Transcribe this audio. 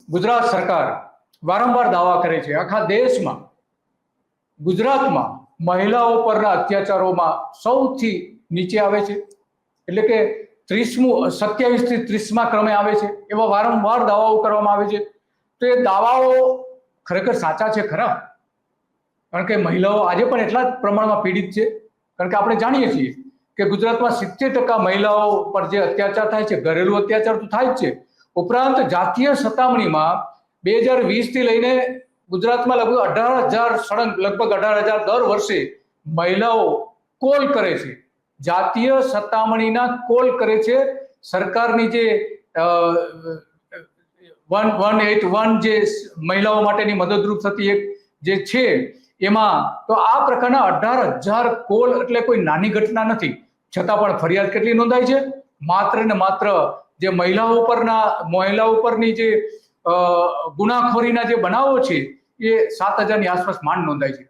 ગુજરાત સરકાર વારંવાર દાવા કરે છે આખા દેશમાં ગુજરાતમાં મહિલાઓ પરના અત્યાચારોમાં સૌથી નીચે આવે છે, એટલે કે 27 થી 30મા ક્રમે આવે છે, એવા વારંવાર દાવાઓ કરવામાં આવે છે. તો એ દાવાઓ ખરેખર સાચા છે ખરા? કારણ કે મહિલાઓ આજે પણ એટલા જ પ્રમાણમાં પીડિત છે. કારણ કે આપણે જાણીએ છીએ કે ગુજરાતમાં 70% મહિલાઓ પર જે અત્યાચાર થાય છે, ઘરેલું અત્યાચાર તો થાય જ છે, ઉપરાંત જાતીય સતામણીમાં 2020 થી લઈને ગુજરાતમાં લગભગ 18,000 દર વર્ષે મહિલાઓ કોલ કરે છે, જાતીય સતામણીના કોલ કરે છે સરકારની જે 181 જે મહિલાઓ માટેની મદદરૂપ થતી એક જે છે એમાં. તો આ પ્રકારના 18,000 કોલ એટલે કોઈ નાની ઘટના નથી. છતાં પણ ફરિયાદ કેટલી નોંધાય છે? માત્ર ને માત્ર જે મહિલાઓ પરની જે ગુનાખોરીના જે બનાવો છે એ 7,000ની આસપાસ માંડ નોંધાય છે.